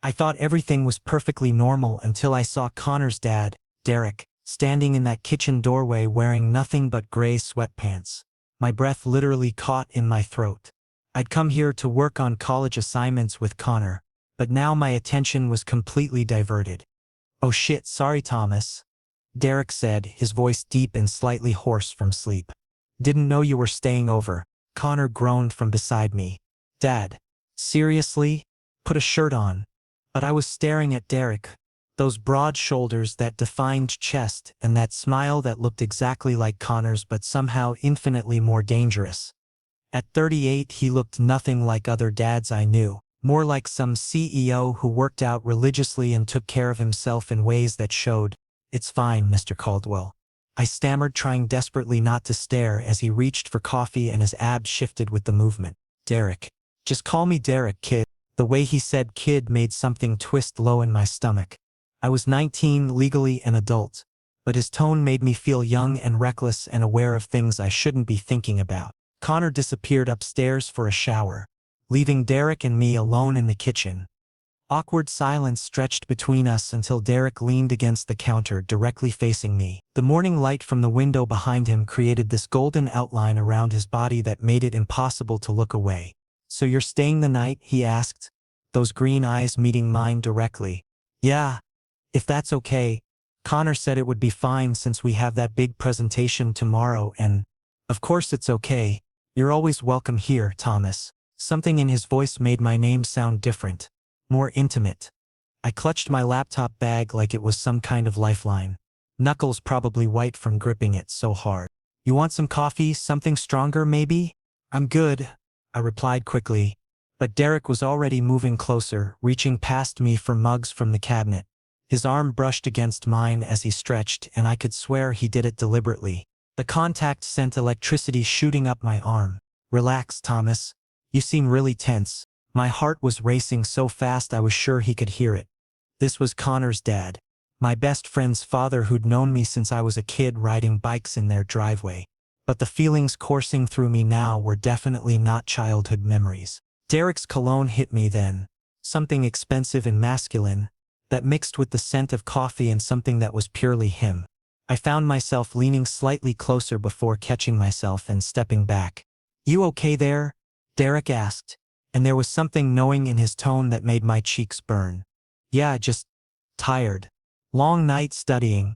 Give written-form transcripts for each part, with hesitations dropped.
I thought everything was perfectly normal until I saw Connor's dad, Derek, standing in that kitchen doorway wearing nothing but gray sweatpants. My breath literally caught in my throat. I'd come here to work on college assignments with Connor, but now my attention was completely diverted. "Oh shit, sorry Thomas," Derek said, his voice deep and slightly hoarse from sleep. "Didn't know you were staying over," Connor groaned from beside me. "Dad, seriously? Put a shirt on." But I was staring at Derek. Those broad shoulders, that defined chest, and that smile that looked exactly like Connor's but somehow infinitely more dangerous. At 38 he looked nothing like other dads I knew, more like some CEO who worked out religiously and took care of himself in ways that showed. "It's fine, Mr. Caldwell," I stammered, trying desperately not to stare as he reached for coffee and his abs shifted with the movement. "Derek. Just call me Derek, kid." The way he said kid made something twist low in my stomach. I was 19, legally an adult, but his tone made me feel young and reckless and aware of things I shouldn't be thinking about. Connor disappeared upstairs for a shower, leaving Derek and me alone in the kitchen. Awkward silence stretched between us until Derek leaned against the counter directly facing me. The morning light from the window behind him created this golden outline around his body that made it impossible to look away. "So you're staying the night?" he asked, those green eyes meeting mine directly. "Yeah, if that's okay." Connor said it would be fine since we have that big presentation tomorrow and, "Of course it's okay. You're always welcome here, Thomas." Something in his voice made my name sound different, more intimate. I clutched my laptop bag like it was some kind of lifeline, knuckles probably white from gripping it so hard. "You want some coffee, something stronger maybe?" "I'm good," I replied quickly. But Derek was already moving closer, reaching past me for mugs from the cabinet. His arm brushed against mine as he stretched, and I could swear he did it deliberately. The contact sent electricity shooting up my arm. "Relax, Thomas. You seem really tense." My heart was racing so fast I was sure he could hear it. This was Connor's dad, my best friend's father who'd known me since I was a kid riding bikes in their driveway. But the feelings coursing through me now were definitely not childhood memories. Derek's cologne hit me then, something expensive and masculine, that mixed with the scent of coffee and something that was purely him. I found myself leaning slightly closer before catching myself and stepping back. "You okay there?" Derek asked, and there was something knowing in his tone that made my cheeks burn. "Yeah, just tired. Long night studying."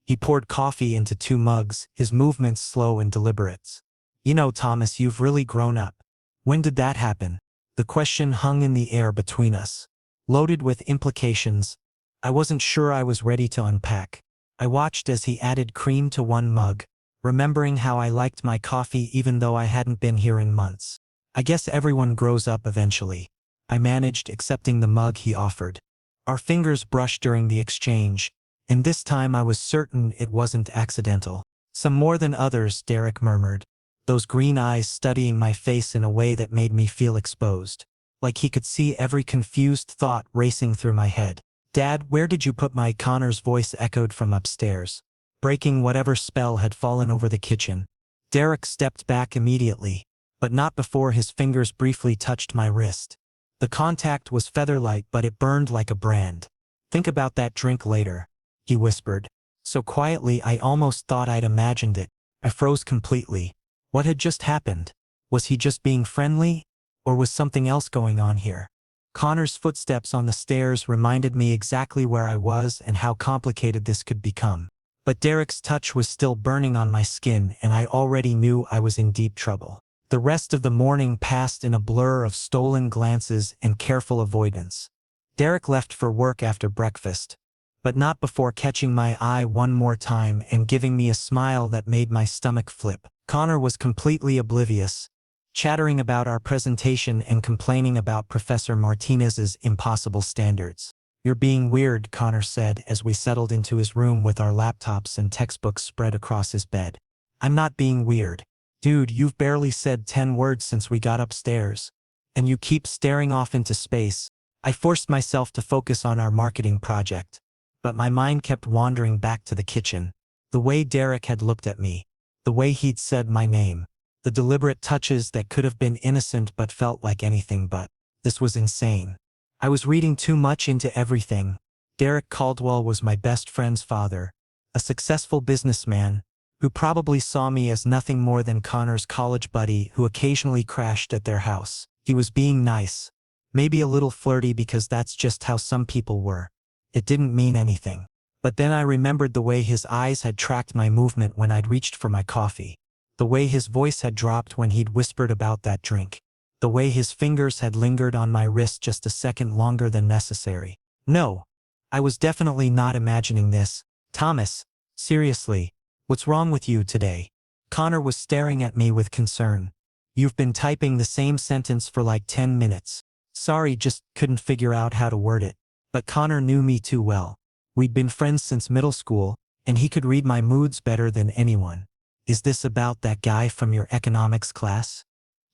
He poured coffee into 2 mugs, his movements slow and deliberate. "You know, Thomas, you've really grown up." "When did that happen?" The question hung in the air between us, loaded with implications. I wasn't sure I was ready to unpack. I watched as he added cream to 1 mug, remembering how I liked my coffee even though I hadn't been here in months. "I guess everyone grows up eventually," I managed, accepting the mug he offered. Our fingers brushed during the exchange, and this time I was certain it wasn't accidental. "Some more than others," Derek murmured, those green eyes studying my face in a way that made me feel exposed, like he could see every confused thought racing through my head. "Dad, where did you put my—" Connor's voice echoed from upstairs, breaking whatever spell had fallen over the kitchen. Derek stepped back immediately, but not before his fingers briefly touched my wrist. The contact was featherlight, but it burned like a brand. "Think about that drink later," he whispered, so quietly I almost thought I'd imagined it. I froze completely. What had just happened? Was he just being friendly? Or was something else going on here? Connor's footsteps on the stairs reminded me exactly where I was and how complicated this could become. But Derek's touch was still burning on my skin, and I already knew I was in deep trouble. The rest of the morning passed in a blur of stolen glances and careful avoidance. Derek left for work after breakfast, but not before catching my eye one more time and giving me a smile that made my stomach flip. Connor was completely oblivious, chattering about our presentation and complaining about Professor Martinez's impossible standards. "You're being weird," Connor said as we settled into his room with our laptops and textbooks spread across his bed. "I'm not being weird. Dude, you've barely said 10 words since we got upstairs. And you keep staring off into space." I forced myself to focus on our marketing project, but my mind kept wandering back to the kitchen. The way Derek had looked at me, the way he'd said my name, the deliberate touches that could have been innocent but felt like anything but. This was insane. I was reading too much into everything. Derek Caldwell was my best friend's father, a successful businessman who probably saw me as nothing more than Connor's college buddy who occasionally crashed at their house. He was being nice, maybe a little flirty because that's just how some people were. It didn't mean anything. But then I remembered the way his eyes had tracked my movement when I'd reached for my coffee. The way his voice had dropped when he'd whispered about that drink. The way his fingers had lingered on my wrist just a second longer than necessary. No, I was definitely not imagining this. Thomas, seriously, what's wrong with you today? Connor was staring at me with concern. You've been typing the same sentence for like 10 minutes. Sorry, just couldn't figure out how to word it. But Connor knew me too well. We'd been friends since middle school, and he could read my moods better than anyone. Is this about that guy from your economics class?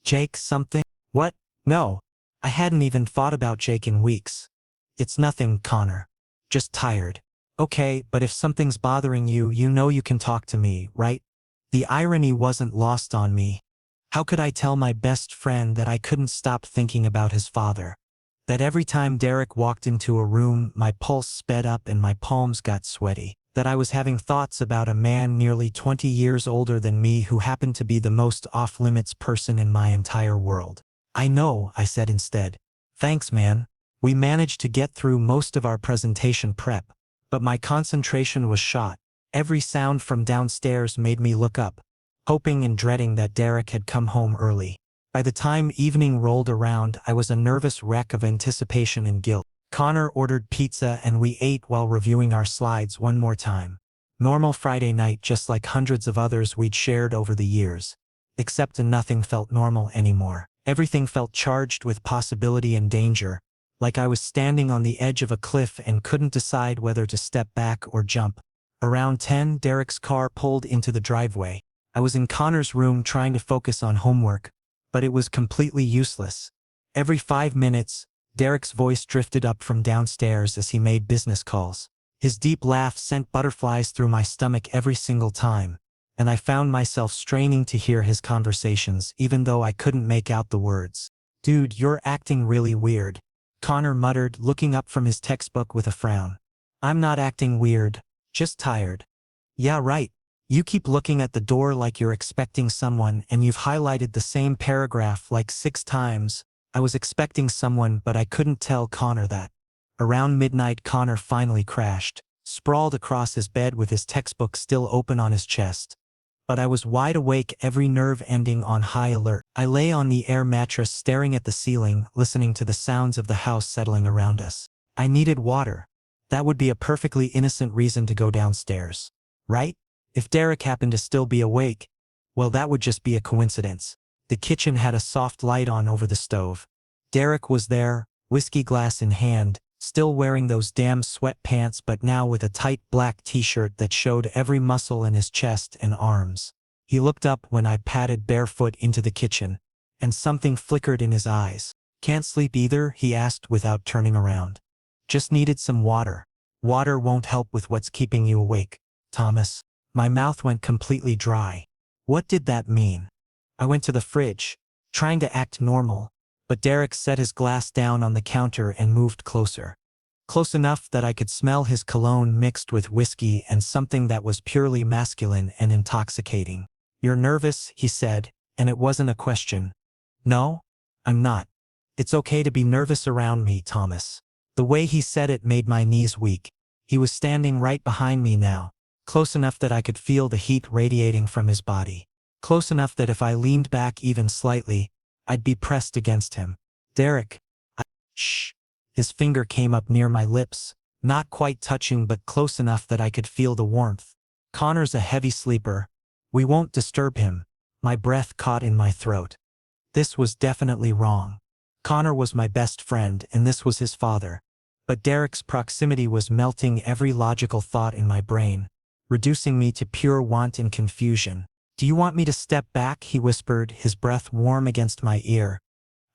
Jake something? What? No. I hadn't even thought about Jake in weeks. It's nothing, Connor. Just tired. Okay, but if something's bothering you, you know you can talk to me, right? The irony wasn't lost on me. How could I tell my best friend that I couldn't stop thinking about his father? That every time Derek walked into a room, my pulse sped up and my palms got sweaty. That I was having thoughts about a man nearly 20 years older than me who happened to be the most off-limits person in my entire world. I know, I said instead. Thanks, man. We managed to get through most of our presentation prep, but my concentration was shot. Every sound from downstairs made me look up, hoping and dreading that Derek had come home early. By the time evening rolled around, I was a nervous wreck of anticipation and guilt. Connor ordered pizza and we ate while reviewing our slides one more time. Normal Friday night, just like hundreds of others we'd shared over the years. Except nothing felt normal anymore. Everything felt charged with possibility and danger, like I was standing on the edge of a cliff and couldn't decide whether to step back or jump. Around 10, Derek's car pulled into the driveway. I was in Connor's room trying to focus on homework, but it was completely useless. Every 5 minutes, Derek's voice drifted up from downstairs as he made business calls. His deep laugh sent butterflies through my stomach every single time, and I found myself straining to hear his conversations even though I couldn't make out the words. Dude, you're acting really weird, Connor muttered, looking up from his textbook with a frown. I'm not acting weird, just tired. Yeah, right. You keep looking at the door like you're expecting someone and you've highlighted the same paragraph like 6 times. I was expecting someone, but I couldn't tell Connor that. Around midnight, Connor finally crashed, sprawled across his bed with his textbook still open on his chest. But I was wide awake, every nerve ending on high alert. I lay on the air mattress staring at the ceiling, listening to the sounds of the house settling around us. I needed water. That would be a perfectly innocent reason to go downstairs, right? If Derek happened to still be awake, well, that would just be a coincidence. The kitchen had a soft light on over the stove. Derek was there, whiskey glass in hand, still wearing those damn sweatpants but now with a tight black t-shirt that showed every muscle in his chest and arms. He looked up when I padded barefoot into the kitchen, and something flickered in his eyes. Can't sleep either, he asked without turning around. Just needed some water. Water won't help with what's keeping you awake, Thomas. My mouth went completely dry. What did that mean? I went to the fridge, trying to act normal, but Derek set his glass down on the counter and moved closer. Close enough that I could smell his cologne mixed with whiskey and something that was purely masculine and intoxicating. You're nervous, he said, and it wasn't a question. No, I'm not. It's okay to be nervous around me, Thomas. The way he said it made my knees weak. He was standing right behind me now, close enough that I could feel the heat radiating from his body. Close enough that if I leaned back even slightly, I'd be pressed against him. Derek, shh. His finger came up near my lips, not quite touching but close enough that I could feel the warmth. Connor's a heavy sleeper. We won't disturb him. My breath caught in my throat. This was definitely wrong. Connor was my best friend and this was his father. But Derek's proximity was melting every logical thought in my brain, reducing me to pure want and confusion. Do you want me to step back? He whispered, his breath warm against my ear.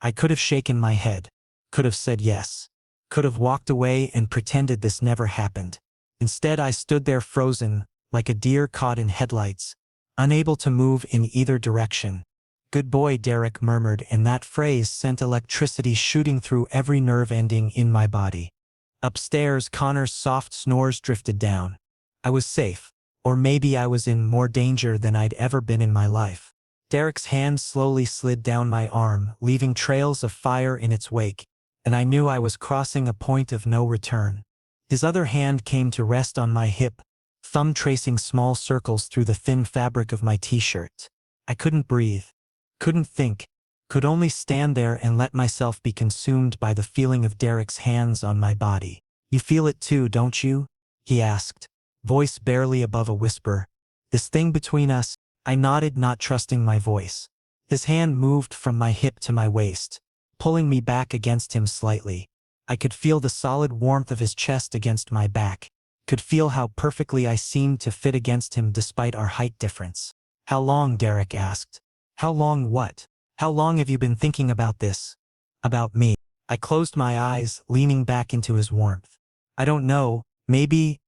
I could have shaken my head. Could have said yes. Could have walked away and pretended this never happened. Instead, I stood there frozen, like a deer caught in headlights, unable to move in either direction. Good boy, Derek murmured, and that phrase sent electricity shooting through every nerve ending in my body. Upstairs, Connor's soft snores drifted down. I was safe. Or maybe I was in more danger than I'd ever been in my life. Derek's hand slowly slid down my arm, leaving trails of fire in its wake, and I knew I was crossing a point of no return. His other hand came to rest on my hip, thumb tracing small circles through the thin fabric of my t-shirt. I couldn't breathe, couldn't think, could only stand there and let myself be consumed by the feeling of Derek's hands on my body. You feel it too, don't you? He asked, voice barely above a whisper. This thing between us? I nodded, not trusting my voice. His hand moved from my hip to my waist, pulling me back against him slightly. I could feel the solid warmth of his chest against my back, could feel how perfectly I seemed to fit against him despite our height difference. How long? Derek asked. How long what? How long have you been thinking about this? About me. I closed my eyes, leaning back into his warmth. I don't know, maybe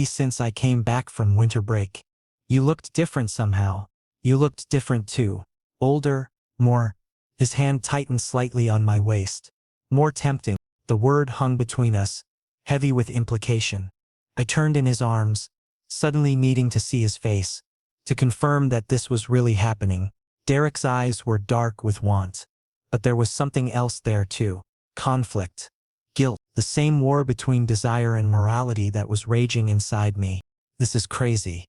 since I came back from winter break. You looked different somehow. You looked different too. Older, more. His hand tightened slightly on my waist. More tempting. The word hung between us, heavy with implication. I turned in his arms, suddenly needing to see his face, to confirm that this was really happening. Derek's eyes were dark with want. But there was something else there too. Conflict. Guilt. The same war between desire and morality that was raging inside me. This is crazy,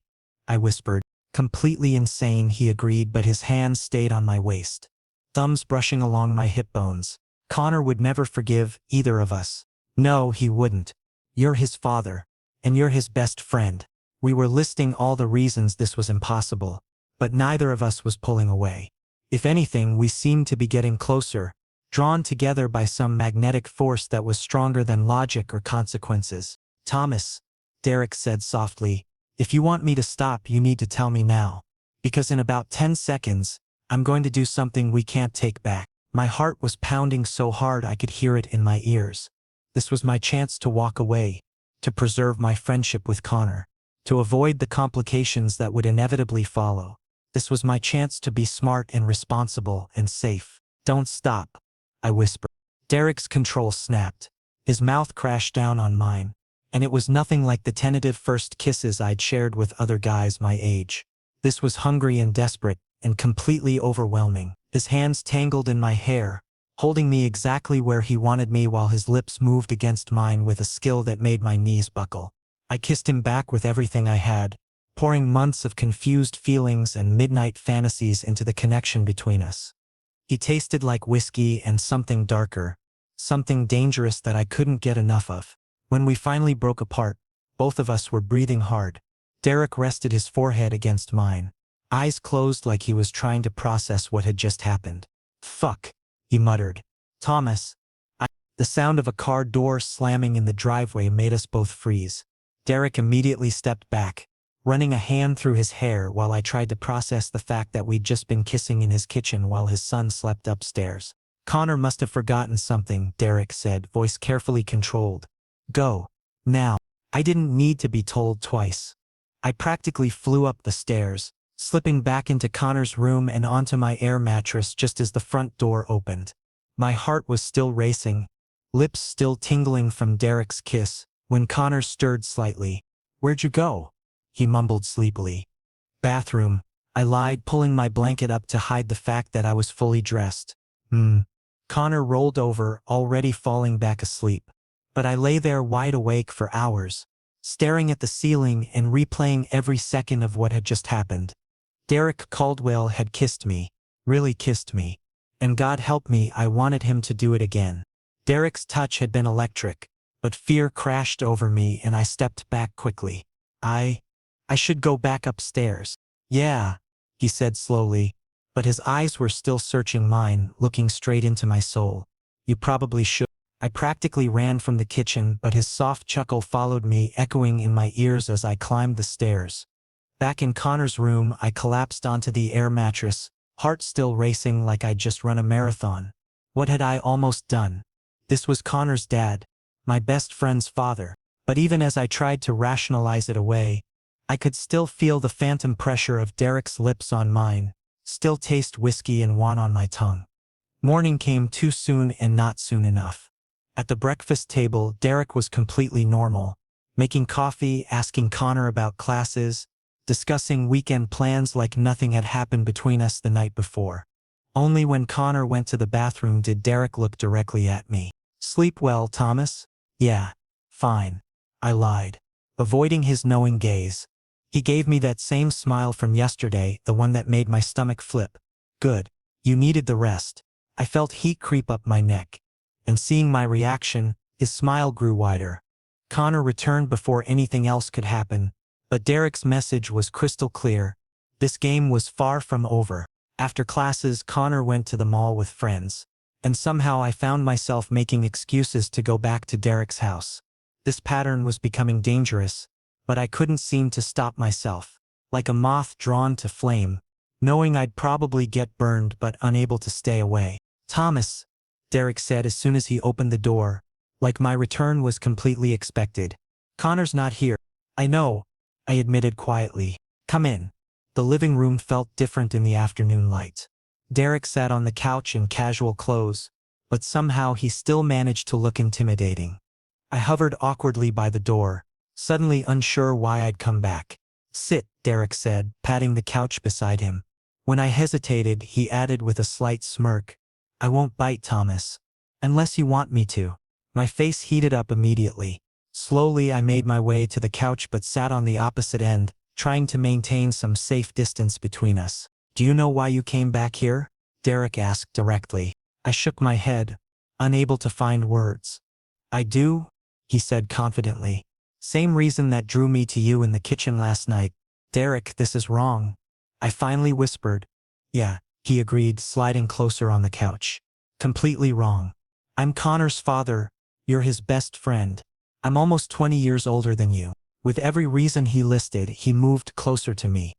I whispered. Completely insane, he agreed, but his hands stayed on my waist, thumbs brushing along my hip bones. Connor would never forgive either of us. No, he wouldn't. You're his father. And you're his best friend. We were listing all the reasons this was impossible, but neither of us was pulling away. If anything, we seemed to be getting closer, drawn together by some magnetic force that was stronger than logic or consequences. Thomas, Derek said softly, if you want me to stop, you need to tell me now. Because in about 10 seconds, I'm going to do something we can't take back. My heart was pounding so hard I could hear it in my ears. This was my chance to walk away, to preserve my friendship with Connor, to avoid the complications that would inevitably follow. This was my chance to be smart and responsible and safe. Don't stop, I whispered. Derek's control snapped. His mouth crashed down on mine, and it was nothing like the tentative first kisses I'd shared with other guys my age. This was hungry and desperate, and completely overwhelming. His hands tangled in my hair, holding me exactly where he wanted me while his lips moved against mine with a skill that made my knees buckle. I kissed him back with everything I had, pouring months of confused feelings and midnight fantasies into the connection between us. He tasted like whiskey and something darker, something dangerous that I couldn't get enough of. When we finally broke apart, both of us were breathing hard. Derek rested his forehead against mine, eyes closed like he was trying to process what had just happened. Fuck, he muttered. Thomas. The sound of a car door slamming in the driveway made us both freeze. Derek immediately stepped back, running a hand through his hair while I tried to process the fact that we'd just been kissing in his kitchen while his son slept upstairs. Connor must have forgotten something, Derek said, voice carefully controlled. Go. Now. I didn't need to be told twice. I practically flew up the stairs, slipping back into Connor's room and onto my air mattress just as the front door opened. My heart was still racing, lips still tingling from Derek's kiss, when Connor stirred slightly. Where'd you go? He mumbled sleepily. Bathroom, I lied, pulling my blanket up to hide the fact that I was fully dressed. Connor rolled over, already falling back asleep. But I lay there wide awake for hours, staring at the ceiling and replaying every second of what had just happened. Derek Caldwell had kissed me, really kissed me. And God help me, I wanted him to do it again. Derek's touch had been electric, but fear crashed over me and I stepped back quickly. I should go back upstairs. Yeah, he said slowly, but his eyes were still searching mine, looking straight into my soul. You probably should. I practically ran from the kitchen, but his soft chuckle followed me, echoing in my ears as I climbed the stairs. Back in Connor's room, I collapsed onto the air mattress, heart still racing like I'd just run a marathon. What had I almost done? This was Connor's dad, my best friend's father. But even as I tried to rationalize it away, I could still feel the phantom pressure of Derek's lips on mine, Still taste whiskey and wine on my tongue. Morning came too soon and not soon enough. At the breakfast table, Derek was completely normal, making coffee, asking Connor about classes, discussing weekend plans like nothing had happened between us the night before. Only when Connor went to the bathroom did Derek look directly at me. "Sleep well, Thomas?" "Yeah. Fine." I lied, avoiding his knowing gaze. He gave me that same smile from yesterday, the one that made my stomach flip. "Good. You needed the rest." I felt heat creep up my neck. And seeing my reaction, his smile grew wider. Connor returned before anything else could happen, but Derek's message was crystal clear. This game was far from over. After classes, Connor went to the mall with friends. And somehow I found myself making excuses to go back to Derek's house. This pattern was becoming dangerous, but I couldn't seem to stop myself. Like a moth drawn to flame, knowing I'd probably get burned but unable to stay away. "Thomas," Derek said as soon as he opened the door, like my return was completely expected. "Connor's not here." "I know," I admitted quietly. "Come in." The living room felt different in the afternoon light. Derek sat on the couch in casual clothes, but somehow he still managed to look intimidating. I hovered awkwardly by the door, suddenly unsure why I'd come back. "Sit," Derek said, patting the couch beside him. When I hesitated, he added with a slight smirk, "I won't bite, Thomas. Unless you want me to." My face heated up immediately. Slowly I made my way to the couch but sat on the opposite end, trying to maintain some safe distance between us. "Do you know why you came back here?" Derek asked directly. I shook my head, unable to find words. "I do," he said confidently. "Same reason that drew me to you in the kitchen last night." "Derek, this is wrong," I finally whispered. "Yeah," he agreed, sliding closer on the couch. "Completely wrong. I'm Connor's father. You're his best friend. I'm almost 20 years older than you." With every reason he listed, he moved closer to me.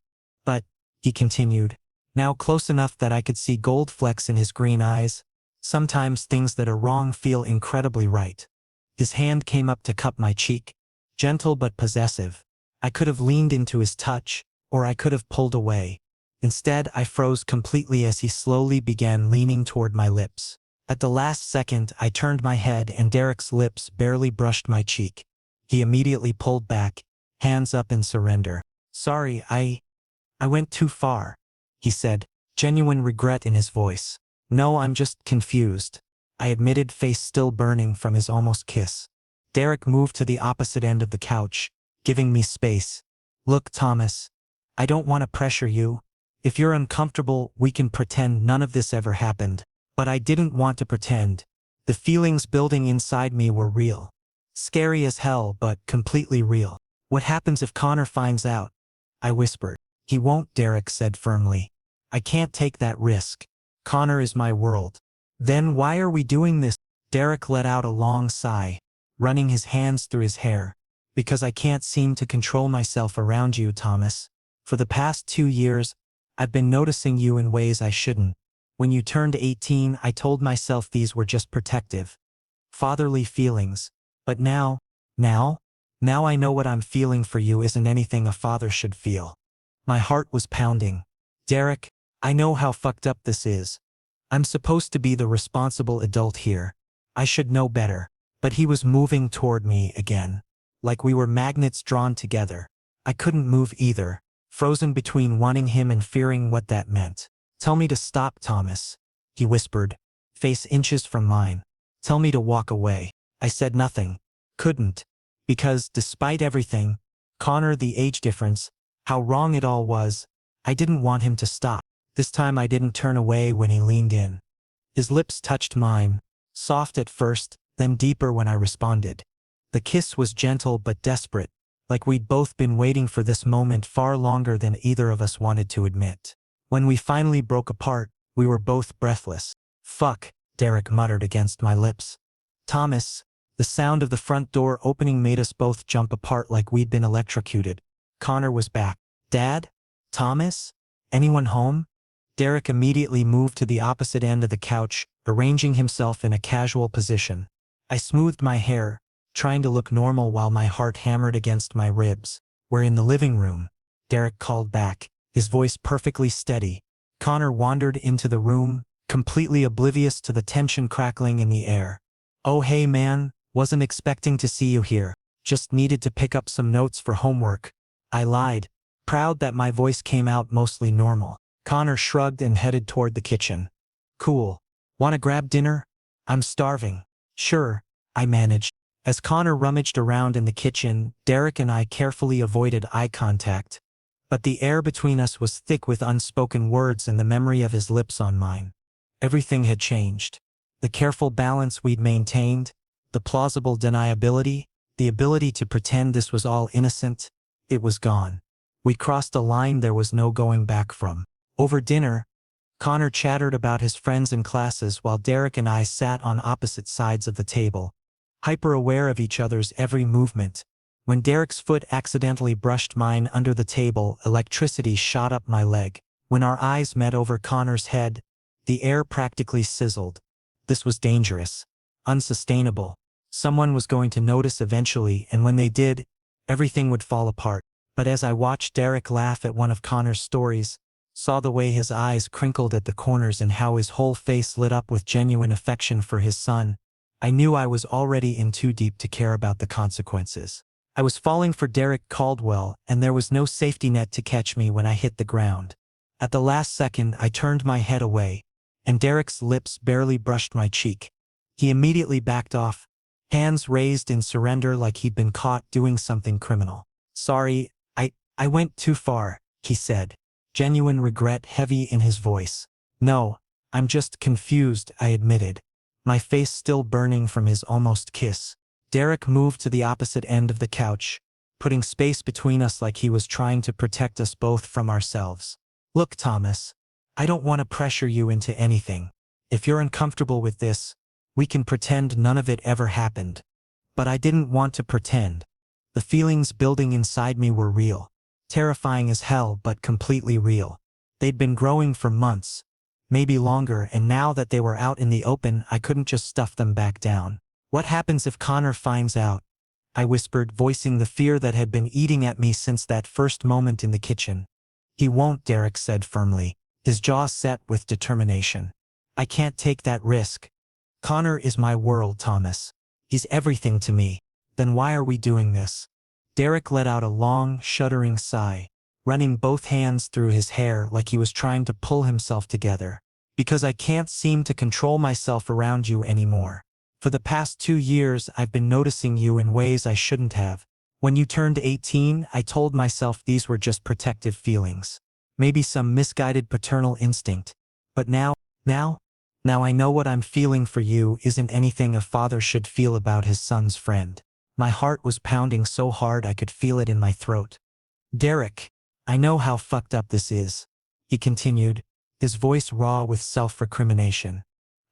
"But," he continued, now close enough that I could see gold flecks in his green eyes, "sometimes things that are wrong feel incredibly right." His hand came up to cup my cheek, gentle but possessive. I could have leaned into his touch, or I could have pulled away. Instead, I froze completely as he slowly began leaning toward my lips. At the last second, I turned my head and Derek's lips barely brushed my cheek. He immediately pulled back, hands up in surrender. "Sorry, I went too far," he said, genuine regret in his voice. "No, I'm just confused," I admitted, face still burning from his almost kiss. Derek moved to the opposite end of the couch, giving me space. "Look, Thomas, I don't want to pressure you. If you're uncomfortable, we can pretend none of this ever happened." But I didn't want to pretend. The feelings building inside me were real. Scary as hell, but completely real. "What happens if Connor finds out?" I whispered. "He won't," Derek said firmly. "I can't take that risk. Connor is my world." "Then why are we doing this?" Derek let out a long sigh, running his hands through his hair. "Because I can't seem to control myself around you, Thomas. For the past 2 years, I've been noticing you in ways I shouldn't. When you turned 18, I told myself these were just protective, fatherly feelings. But now I know what I'm feeling for you isn't anything a father should feel." My heart was pounding. "Derek, I know how fucked up this is. I'm supposed to be the responsible adult here. I should know better." But he was moving toward me again, like we were magnets drawn together. I couldn't move either, frozen between wanting him and fearing what that meant. "Tell me to stop, Thomas," he whispered, face inches from mine. "Tell me to walk away." I said nothing. Couldn't. Because, despite everything, Connor, the age difference, how wrong it all was, I didn't want him to stop. This time I didn't turn away when he leaned in. His lips touched mine, soft at first, then deeper when I responded. The kiss was gentle but desperate, like we'd both been waiting for this moment far longer than either of us wanted to admit. When we finally broke apart, we were both breathless. "Fuck," Derek muttered against my lips. "Thomas," the sound of the front door opening made us both jump apart like we'd been electrocuted. Connor was back. "Dad? Thomas? Anyone home?" Derek immediately moved to the opposite end of the couch, arranging himself in a casual position. I smoothed my hair, trying to look normal while my heart hammered against my ribs. "We're in the living room," Derek called back, his voice perfectly steady. Connor wandered into the room, completely oblivious to the tension crackling in the air. "Oh hey man, wasn't expecting to see you here. Just needed to pick up some notes for homework," I lied, proud that my voice came out mostly normal. Connor shrugged and headed toward the kitchen. "Cool. Wanna grab dinner? I'm starving." "Sure," I managed. As Connor rummaged around in the kitchen, Derek and I carefully avoided eye contact. But the air between us was thick with unspoken words and the memory of his lips on mine. Everything had changed. The careful balance we'd maintained, the plausible deniability, the ability to pretend this was all innocent, it was gone. We crossed a line there was no going back from. Over dinner, Connor chattered about his friends and classes while Derek and I sat on opposite sides of the table, hyper-aware of each other's every movement. When Derek's foot accidentally brushed mine under the table, electricity shot up my leg. When our eyes met over Connor's head, the air practically sizzled. This was dangerous, unsustainable. Someone was going to notice eventually, and when they did, everything would fall apart. But as I watched Derek laugh at one of Connor's stories, saw the way his eyes crinkled at the corners and how his whole face lit up with genuine affection for his son, I knew I was already in too deep to care about the consequences. I was falling for Derek Caldwell, and there was no safety net to catch me when I hit the ground. At the last second, I turned my head away, and Derek's lips barely brushed my cheek. He immediately backed off, hands raised in surrender like he'd been caught doing something criminal. "Sorry, I went too far," he said, genuine regret heavy in his voice. "No, I'm just confused," I admitted, my face still burning from his almost kiss. Derek moved to the opposite end of the couch, putting space between us like he was trying to protect us both from ourselves. "Look, Thomas, I don't want to pressure you into anything. If you're uncomfortable with this, we can pretend none of it ever happened." But I didn't want to pretend. The feelings building inside me were real. Terrifying as hell, but completely real. They'd been growing for months, maybe longer, and now that they were out in the open, I couldn't just stuff them back down. "What happens if Connor finds out?" I whispered, voicing the fear that had been eating at me since that first moment in the kitchen. "He won't," Derek said firmly, his jaw set with determination. "I can't take that risk. Connor is my world, Thomas. He's everything to me. Then why are we doing this?" Derek let out a long, shuddering sigh, running both hands through his hair like he was trying to pull himself together. "Because I can't seem to control myself around you anymore. For the past 2 years, I've been noticing you in ways I shouldn't have. When you turned 18, I told myself these were just protective feelings. Maybe some misguided paternal instinct. But now I know what I'm feeling for you isn't anything a father should feel about his son's friend." My heart was pounding so hard I could feel it in my throat. "Derek, I know how fucked up this is," he continued, his voice raw with self-recrimination.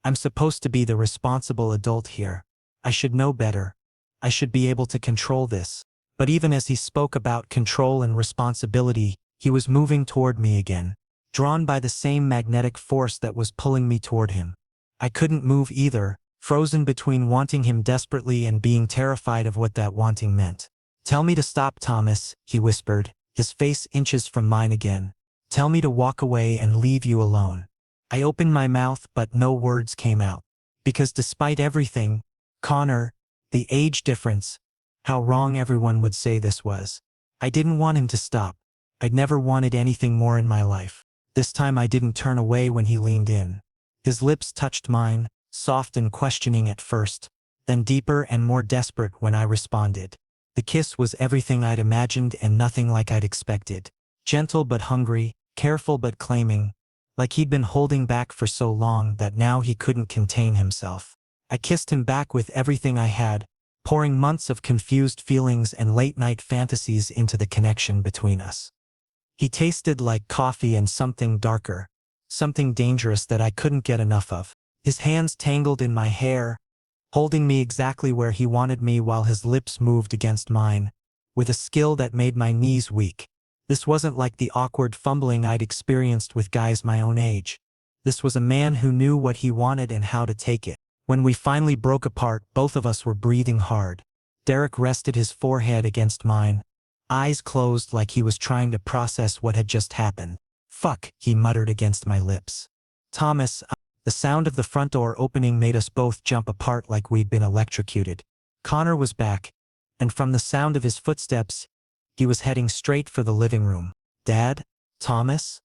"I'm supposed to be the responsible adult here. I should know better. I should be able to control this." But even as he spoke about control and responsibility, he was moving toward me again, drawn by the same magnetic force that was pulling me toward him. I couldn't move either, frozen between wanting him desperately and being terrified of what that wanting meant. "Tell me to stop, Thomas," he whispered, his face inches from mine again. "Tell me to walk away and leave you alone." I opened my mouth, but no words came out. Because despite everything, Connor, the age difference, how wrong everyone would say this was, I didn't want him to stop. I'd never wanted anything more in my life. This time I didn't turn away when he leaned in. His lips touched mine, soft and questioning at first, then deeper and more desperate when I responded. The kiss was everything I'd imagined and nothing like I'd expected. Gentle but hungry, careful but claiming, like he'd been holding back for so long that now he couldn't contain himself. I kissed him back with everything I had, pouring months of confused feelings and late-night fantasies into the connection between us. He tasted like coffee and something darker, something dangerous that I couldn't get enough of. His hands tangled in my hair, holding me exactly where he wanted me while his lips moved against mine, with a skill that made my knees weak. This wasn't like the awkward fumbling I'd experienced with guys my own age. This was a man who knew what he wanted and how to take it. When we finally broke apart, both of us were breathing hard. Derek rested his forehead against mine, eyes closed like he was trying to process what had just happened. Fuck, he muttered against my lips. Thomas, the sound of the front door opening made us both jump apart like we'd been electrocuted. Connor was back, and from the sound of his footsteps, he was heading straight for the living room. Dad? Thomas?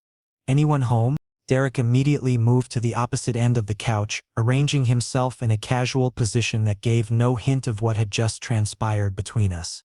Anyone home? Derek immediately moved to the opposite end of the couch, arranging himself in a casual position that gave no hint of what had just transpired between us.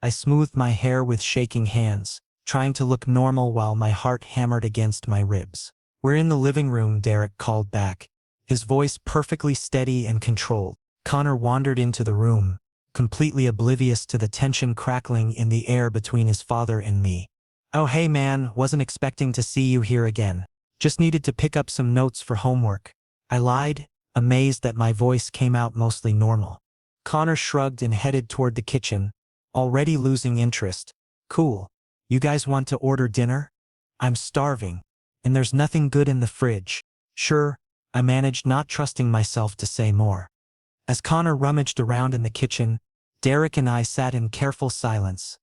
I smoothed my hair with shaking hands, trying to look normal while my heart hammered against my ribs. "We're in the living room," Derek called back, his voice perfectly steady and controlled. Connor wandered into the room, completely oblivious to the tension crackling in the air between his father and me. "Oh hey man, wasn't expecting to see you here again. Just needed to pick up some notes for homework," I lied, amazed that my voice came out mostly normal. Connor shrugged and headed toward the kitchen, already losing interest. "Cool. You guys want to order dinner? I'm starving, and there's nothing good in the fridge." "Sure," I managed, not trusting myself to say more. As Connor rummaged around in the kitchen, Derek and I sat in careful silence,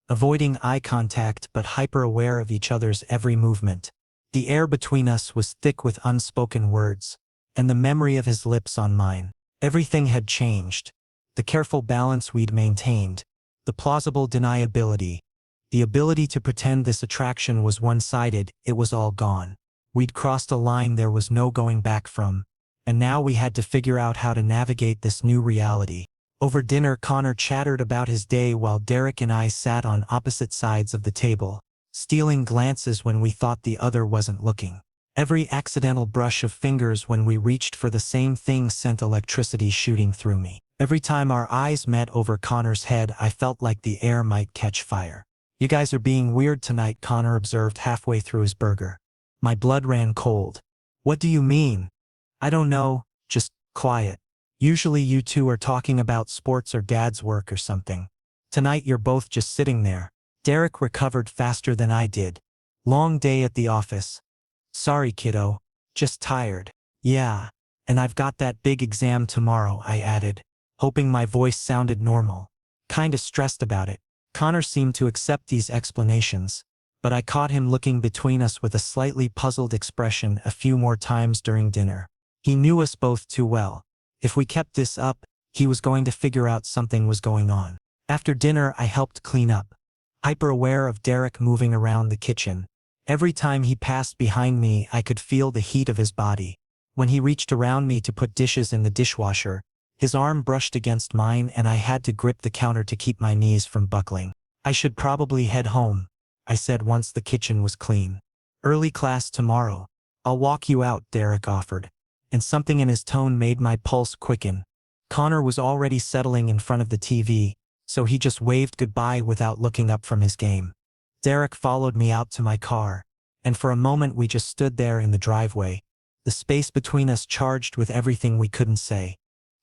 avoiding eye contact but hyper-aware of each other's every movement. The air between us was thick with unspoken words, and the memory of his lips on mine. Everything had changed. The careful balance we'd maintained, the plausible deniability, the ability to pretend this attraction was one-sided, it was all gone. We'd crossed a line there was no going back from, and now we had to figure out how to navigate this new reality. Over dinner, Connor chattered about his day while Derek and I sat on opposite sides of the table, stealing glances when we thought the other wasn't looking. Every accidental brush of fingers when we reached for the same thing sent electricity shooting through me. Every time our eyes met over Connor's head, I felt like the air might catch fire. "You guys are being weird tonight," Connor observed halfway through his burger. My blood ran cold. "What do you mean?" "I don't know, just quiet. Usually you two are talking about sports or dad's work or something. Tonight you're both just sitting there." Derek recovered faster than I did. "Long day at the office." "Sorry kiddo, just tired." "Yeah, and I've got that big exam tomorrow," I added, hoping my voice sounded normal. "Kinda stressed about it." Connor seemed to accept these explanations, but I caught him looking between us with a slightly puzzled expression a few more times during dinner. He knew us both too well. If we kept this up, he was going to figure out something was going on. After dinner, I helped clean up, hyper-aware of Derek moving around the kitchen. Every time he passed behind me, I could feel the heat of his body. When he reached around me to put dishes in the dishwasher, his arm brushed against mine and I had to grip the counter to keep my knees from buckling. "I should probably head home," I said once the kitchen was clean. "Early class tomorrow." "I'll walk you out," Derek offered, and something in his tone made my pulse quicken. Connor was already settling in front of the TV, so he just waved goodbye without looking up from his game. Derek followed me out to my car, and for a moment we just stood there in the driveway, the space between us charged with everything we couldn't say.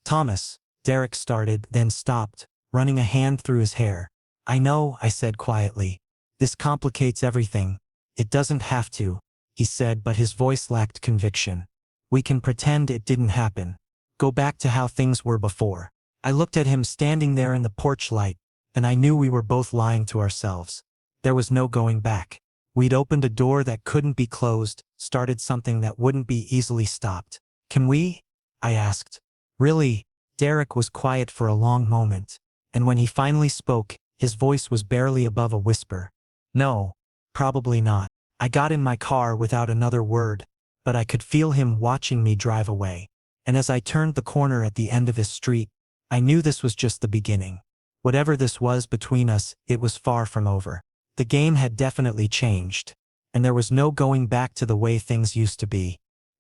"Thomas," Derek started, then stopped, running a hand through his hair. "I know," I said quietly. "This complicates everything." "It doesn't have to," he said, but his voice lacked conviction. "We can pretend it didn't happen. Go back to how things were before." I looked at him standing there in the porch light, and I knew we were both lying to ourselves. There was no going back. We'd opened a door that couldn't be closed, started something that wouldn't be easily stopped. "Can we?" I asked. "Really?" Derek was quiet for a long moment, and when he finally spoke, his voice was barely above a whisper. "No, probably not." I got in my car without another word, but I could feel him watching me drive away. And as I turned the corner at the end of his street, I knew this was just the beginning. Whatever this was between us, it was far from over. The game had definitely changed, and there was no going back to the way things used to be.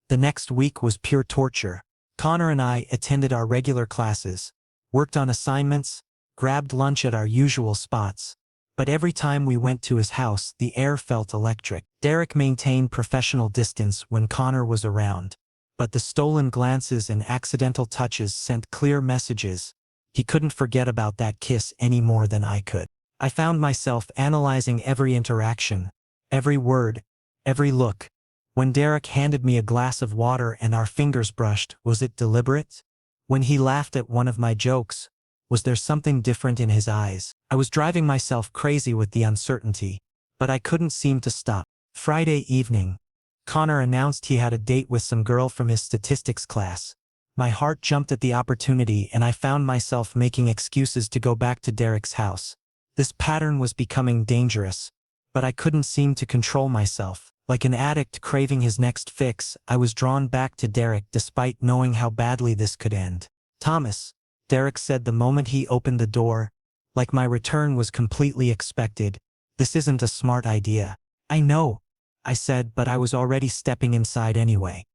The next week was pure torture. Connor and I attended our regular classes, worked on assignments, grabbed lunch at our usual spots. But every time we went to his house, the air felt electric. Derek maintained professional distance when Connor was around, but the stolen glances and accidental touches sent clear messages. He couldn't forget about that kiss any more than I could. I found myself analyzing every interaction, every word, every look. When Derek handed me a glass of water and our fingers brushed, was it deliberate? When he laughed at one of my jokes, was there something different in his eyes? I was driving myself crazy with the uncertainty, but I couldn't seem to stop. Friday evening. Connor announced he had a date with some girl from his statistics class. My heart jumped at the opportunity and I found myself making excuses to go back to Derek's house. This pattern was becoming dangerous, but I couldn't seem to control myself. Like an addict craving his next fix, I was drawn back to Derek despite knowing how badly this could end. "Thomas," Derek said the moment he opened the door, like my return was completely expected. "This isn't a smart idea." "I know," I said, but I was already stepping inside anyway.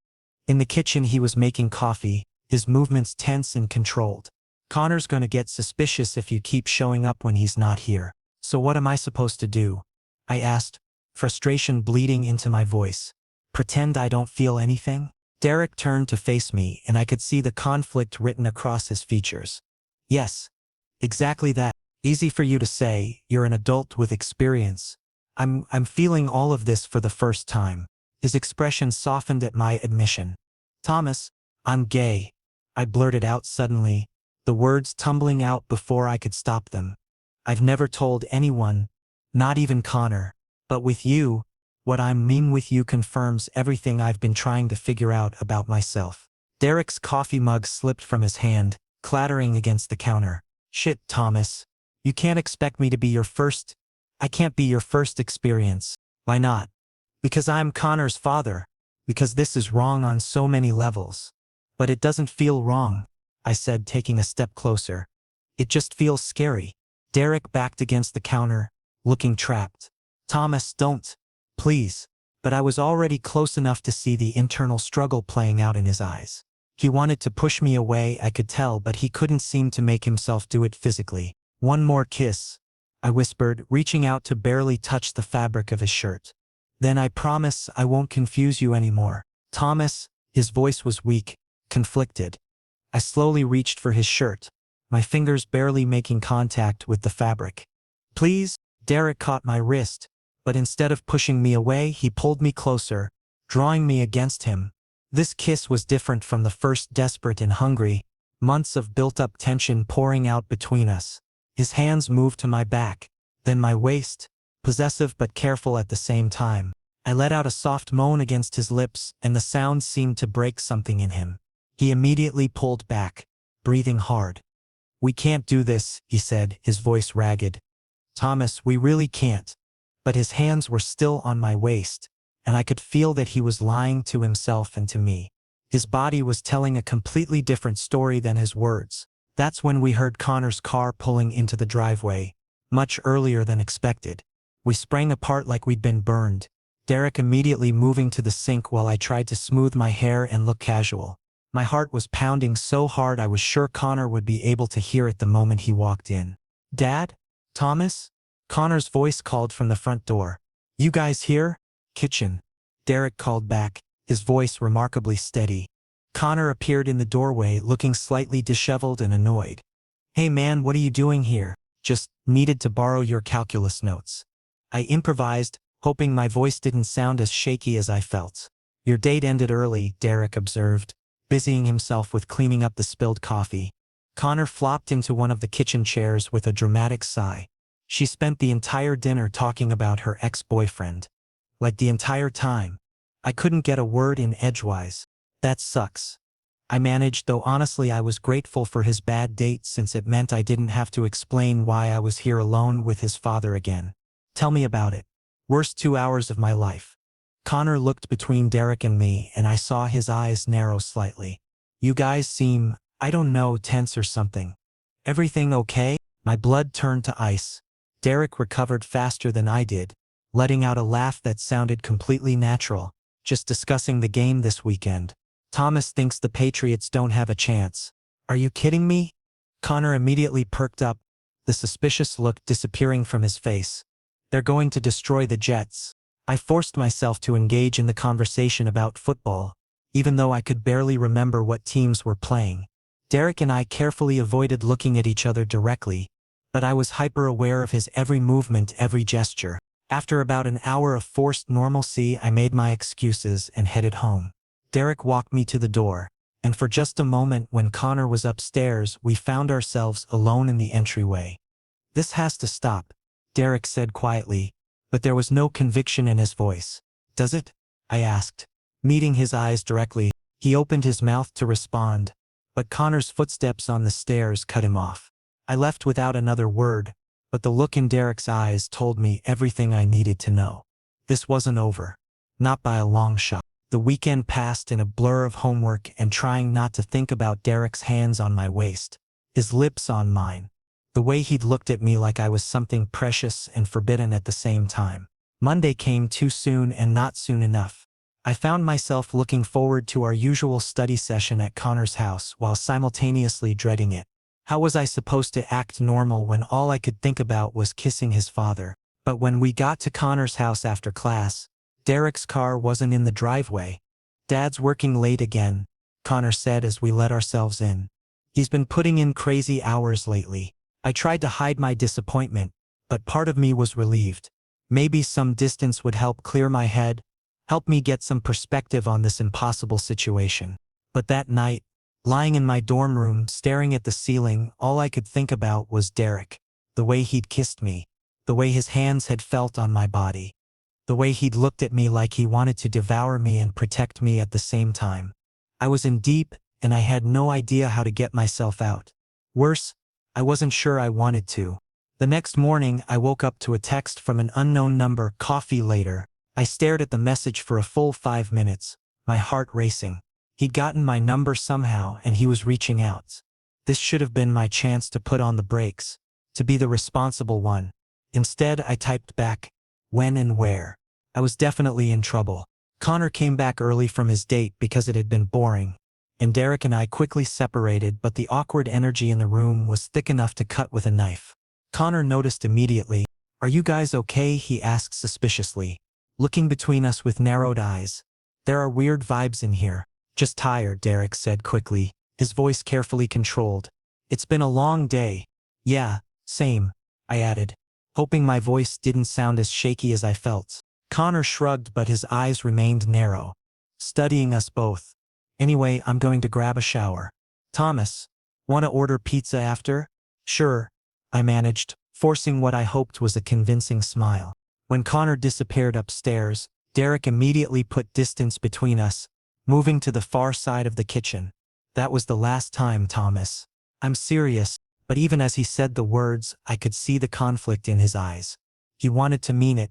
In the kitchen he was making coffee, his movements tense and controlled. "Connor's gonna get suspicious if you keep showing up when he's not here. So what am I supposed to do?" I asked, frustration bleeding into my voice. "Pretend I don't feel anything?" Derek turned to face me and I could see the conflict written across his features. "Yes. Exactly that. Easy for you to say, you're an adult with experience. I'm feeling all of this for the first time." His expression softened at my admission. "Thomas, I'm gay," I blurted out suddenly, the words tumbling out before I could stop them. "I've never told anyone, not even Connor. But with you, what I mean with you confirms everything I've been trying to figure out about myself." Derek's coffee mug slipped from his hand, clattering against the counter. "Shit, Thomas. You can't expect me to be your first. I can't be your first experience." "Why not?" "Because I'm Connor's father. Because this is wrong on so many levels." "But it doesn't feel wrong," I said, taking a step closer. "It just feels scary." Derek backed against the counter, looking trapped. "Thomas, don't. Please." But I was already close enough to see the internal struggle playing out in his eyes. He wanted to push me away, I could tell, but he couldn't seem to make himself do it physically. "One more kiss," I whispered, reaching out to barely touch the fabric of his shirt. "Then I promise I won't confuse you anymore." "Thomas," his voice was weak, conflicted. I slowly reached for his shirt, my fingers barely making contact with the fabric. "Please." Derek caught my wrist, but instead of pushing me away, he pulled me closer, drawing me against him. This kiss was different from the first, desperate and hungry, months of built-up tension pouring out between us. His hands moved to my back, then my waist, possessive but careful at the same time. I let out a soft moan against his lips, and the sound seemed to break something in him. He immediately pulled back, breathing hard. "We can't do this," he said, his voice ragged. "Thomas, we really can't." But his hands were still on my waist, and I could feel that he was lying to himself and to me. His body was telling a completely different story than his words. That's when we heard Connor's car pulling into the driveway, much earlier than expected. We sprang apart like we'd been burned, Derek immediately moving to the sink while I tried to smooth my hair and look casual. My heart was pounding so hard I was sure Connor would be able to hear it the moment he walked in. "Dad? Thomas?" Connor's voice called from the front door. "You guys here?" "Kitchen," Derek called back, his voice remarkably steady. Connor appeared in the doorway, looking slightly disheveled and annoyed. "Hey man, what are you doing here?" "Just needed to borrow your calculus notes." I improvised, hoping my voice didn't sound as shaky as I felt. "Your date ended early," Derek observed, busying himself with cleaning up the spilled coffee. Connor flopped into one of the kitchen chairs with a dramatic sigh. "She spent the entire dinner talking about her ex-boyfriend." "Like the entire time?" I couldn't get a word in edgewise. "That sucks." I managed, though honestly I was grateful for his bad date since it meant I didn't have to explain why I was here alone with his father again. "Tell me about it." "Worst 2 hours of my life." Connor looked between Derek and me and I saw his eyes narrow slightly. "You guys seem, I don't know, tense or something. Everything okay?" My blood turned to ice. Derek recovered faster than I did, letting out a laugh that sounded completely natural. "Just discussing the game this weekend. Thomas thinks the Patriots don't have a chance." "Are you kidding me?" Connor immediately perked up, the suspicious look disappearing from his face. "They're going to destroy the Jets." I forced myself to engage in the conversation about football, even though I could barely remember what teams were playing. Derek and I carefully avoided looking at each other directly, but I was hyper-aware of his every movement, every gesture. After about an hour of forced normalcy, I made my excuses and headed home. Derek walked me to the door, and for just a moment when Connor was upstairs, we found ourselves alone in the entryway. "This has to stop," Derek said quietly, but there was no conviction in his voice. Does it? I asked. Meeting his eyes directly, he opened his mouth to respond, but Connor's footsteps on the stairs cut him off. I left without another word, but the look in Derek's eyes told me everything I needed to know. This wasn't over. Not by a long shot. The weekend passed in a blur of homework and trying not to think about Derek's hands on my waist, his lips on mine, the way he'd looked at me like I was something precious and forbidden at the same time. Monday came too soon and not soon enough. I found myself looking forward to our usual study session at Connor's house while simultaneously dreading it. How was I supposed to act normal when all I could think about was kissing his father? But when we got to Connor's house after class, Derek's car wasn't in the driveway. "Dad's working late again," Connor said as we let ourselves in. "He's been putting in crazy hours lately." I tried to hide my disappointment, but part of me was relieved. Maybe some distance would help clear my head, help me get some perspective on this impossible situation. But that night, lying in my dorm room staring at the ceiling, all I could think about was Derek. The way he'd kissed me, the way his hands had felt on my body, the way he'd looked at me like he wanted to devour me and protect me at the same time. I was in deep, and I had no idea how to get myself out. Worse, I wasn't sure I wanted to. The next morning, I woke up to a text from an unknown number, "Coffee later." I stared at the message for a full 5 minutes, my heart racing. He'd gotten my number somehow, and he was reaching out. This should have been my chance to put on the brakes, to be the responsible one. Instead, I typed back, "When and where?" I was definitely in trouble. Connor came back early from his date because it had been boring, and Derek and I quickly separated, but the awkward energy in the room was thick enough to cut with a knife. Connor noticed immediately. "Are you guys okay?" he asked suspiciously, looking between us with narrowed eyes. "There are weird vibes in here." "Just tired," Derek said quickly, his voice carefully controlled. "It's been a long day." "Yeah, same," I added, hoping my voice didn't sound as shaky as I felt. Connor shrugged, but his eyes remained narrow, studying us both. "Anyway, I'm going to grab a shower." "Thomas, wanna order pizza after?" "Sure," I managed, forcing what I hoped was a convincing smile. When Connor disappeared upstairs, Derek immediately put distance between us, moving to the far side of the kitchen. "That was the last time, Thomas." "I'm serious," but even as he said the words, I could see the conflict in his eyes. He wanted to mean it,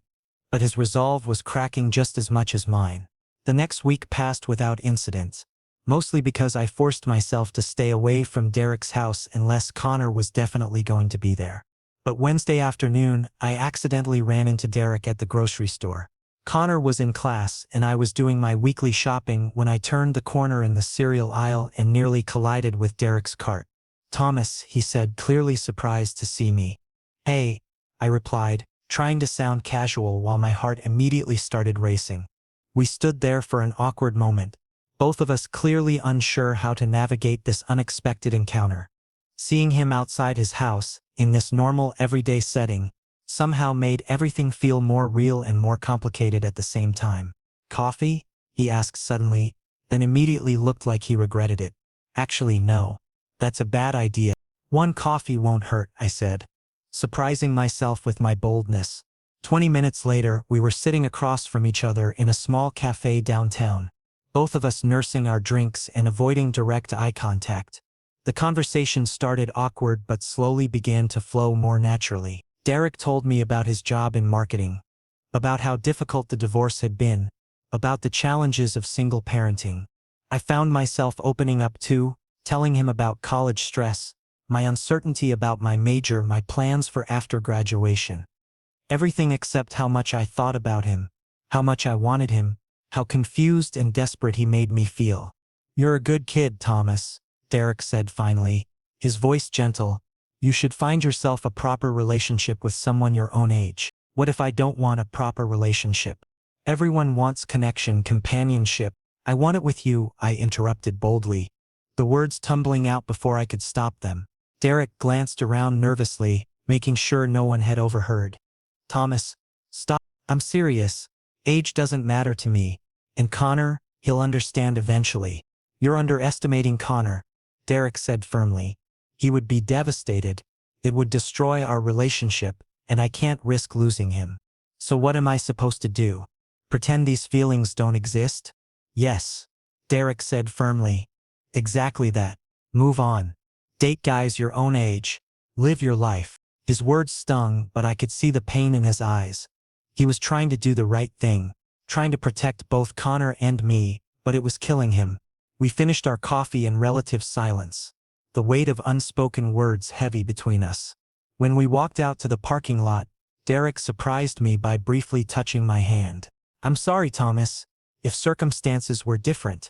but his resolve was cracking just as much as mine. The next week passed without incident, mostly because I forced myself to stay away from Derek's house unless Connor was definitely going to be there. But Wednesday afternoon, I accidentally ran into Derek at the grocery store. Connor was in class and I was doing my weekly shopping when I turned the corner in the cereal aisle and nearly collided with Derek's cart. "Thomas," he said, clearly surprised to see me. "Hey," I replied, trying to sound casual while my heart immediately started racing. We stood there for an awkward moment, both of us clearly unsure how to navigate this unexpected encounter. Seeing him outside his house, in this normal everyday setting, somehow made everything feel more real and more complicated at the same time. "Coffee?" he asked suddenly, then immediately looked like he regretted it. "Actually, no. That's a bad idea." "One coffee won't hurt," I said, surprising myself with my boldness. 20 minutes later, we were sitting across from each other in a small cafe downtown, both of us nursing our drinks and avoiding direct eye contact. The conversation started awkward but slowly began to flow more naturally. Derek told me about his job in marketing, about how difficult the divorce had been, about the challenges of single parenting. I found myself opening up too, telling him about college stress, my uncertainty about my major, my plans for after graduation. Everything except how much I thought about him, how much I wanted him, how confused and desperate he made me feel. "You're a good kid, Thomas," Derek said finally, his voice gentle. "You should find yourself a proper relationship with someone your own age." "What if I don't want a proper relationship?" "Everyone wants connection, companionship." "I want it with you," I interrupted boldly, the words tumbling out before I could stop them. Derek glanced around nervously, making sure no one had overheard. "Thomas, stop. I'm serious. Age doesn't matter to me. And Connor, he'll understand eventually." "You're underestimating Connor," Derek said firmly. "He would be devastated. It would destroy our relationship, and I can't risk losing him." "So what am I supposed to do? Pretend these feelings don't exist? Yes. Derek said firmly. Exactly that. Move on. Date guys your own age. Live your life. His words stung, but I could see the pain in his eyes. He was trying to do the right thing, trying to protect both Connor and me, but it was killing him. We finished our coffee in relative silence, the weight of unspoken words heavy between us. When we walked out to the parking lot, Derek surprised me by briefly touching my hand. I'm sorry, Thomas. If circumstances were different,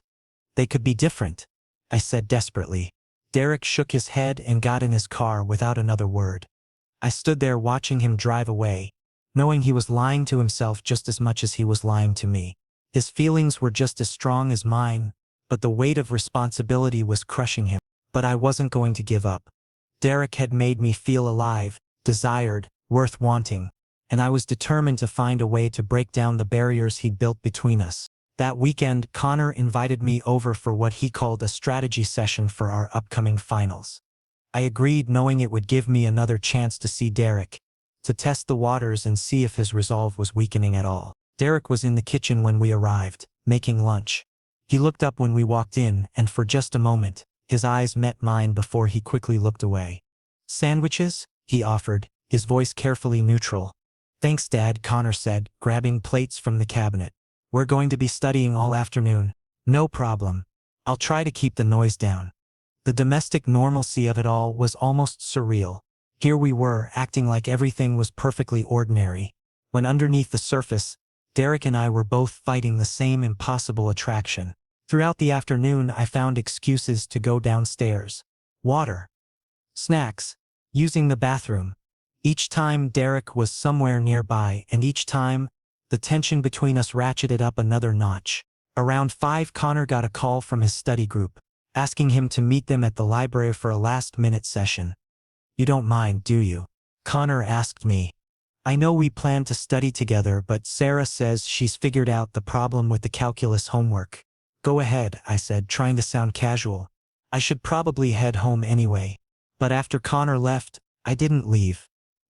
they could be different, I said desperately. Derek shook his head and got in his car without another word. I stood there watching him drive away, knowing he was lying to himself just as much as he was lying to me. His feelings were just as strong as mine, but the weight of responsibility was crushing him. But I wasn't going to give up. Derek had made me feel alive, desired, worth wanting, and I was determined to find a way to break down the barriers he'd built between us. That weekend, Connor invited me over for what he called a strategy session for our upcoming finals. I agreed, knowing it would give me another chance to see Derek, to test the waters and see if his resolve was weakening at all. Derek was in the kitchen when we arrived, making lunch. He looked up when we walked in, and for just a moment, his eyes met mine before he quickly looked away. Sandwiches? He offered, his voice carefully neutral. Thanks, Dad, Connor said, grabbing plates from the cabinet. We're going to be studying all afternoon. No problem. I'll try to keep the noise down. The domestic normalcy of it all was almost surreal. Here we were, acting like everything was perfectly ordinary, when underneath the surface, Derek and I were both fighting the same impossible attraction. Throughout the afternoon, I found excuses to go downstairs. Water. Snacks. Using the bathroom. Each time Derek was somewhere nearby, and each time, the tension between us ratcheted up another notch. Around 5, Connor got a call from his study group, asking him to meet them at the library for a last-minute session. You don't mind, do you? Connor asked me. I know we plan to study together, but Sarah says she's figured out the problem with the calculus homework. Go ahead, I said, trying to sound casual. I should probably head home anyway. But after Connor left, I didn't leave.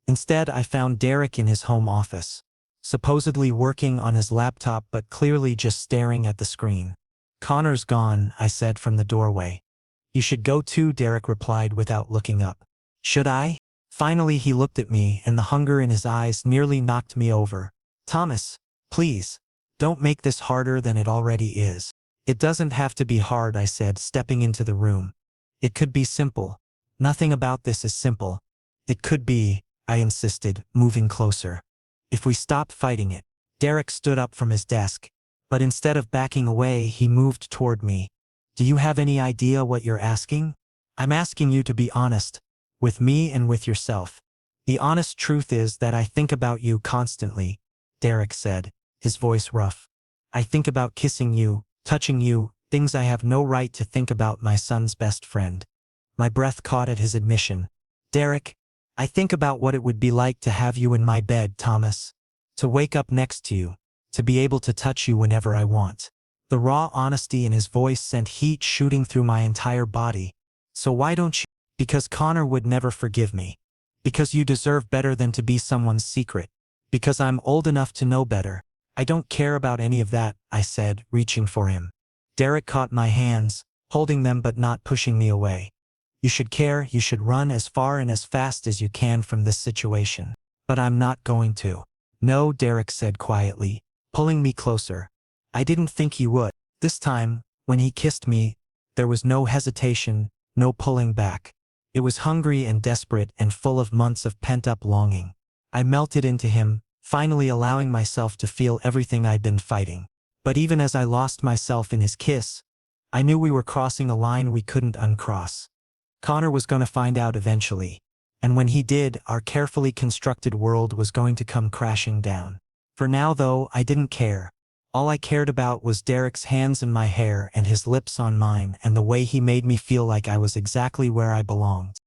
Instead, I found Derek in his home office, supposedly working on his laptop but clearly just staring at the screen. Connor's gone, I said from the doorway. You should go too, Derek replied without looking up. Should I? Finally he looked at me, and the hunger in his eyes nearly knocked me over. Thomas, please, don't make this harder than it already is. It doesn't have to be hard, I said, stepping into the room. It could be simple. Nothing about this is simple. It could be, I insisted, moving closer. If we stop fighting it. Derek stood up from his desk, but instead of backing away, he moved toward me. Do you have any idea what you're asking? I'm asking you to be honest, with me and with yourself. The honest truth is that I think about you constantly, Derek said, his voice rough. I think about kissing you, touching you, things I have no right to think about my son's best friend. My breath caught at his admission. Derek, I think about what it would be like to have you in my bed, Thomas. To wake up next to you. To be able to touch you whenever I want. The raw honesty in his voice sent heat shooting through my entire body. So why don't you? Because Connor would never forgive me. Because you deserve better than to be someone's secret. Because I'm old enough to know better. I don't care about any of that, I said, reaching for him. Derek caught my hands, holding them but not pushing me away. You should care, you should run as far and as fast as you can from this situation. But I'm not going to. No, Derek said quietly, pulling me closer. I didn't think you would. This time, when he kissed me, there was no hesitation, no pulling back. It was hungry and desperate and full of months of pent-up longing. I melted into him, finally allowing myself to feel everything I'd been fighting. But even as I lost myself in his kiss, I knew we were crossing a line we couldn't uncross. Connor was going to find out eventually. And when he did, our carefully constructed world was going to come crashing down. For now, though, I didn't care. All I cared about was Derek's hands in my hair and his lips on mine and the way he made me feel like I was exactly where I belonged.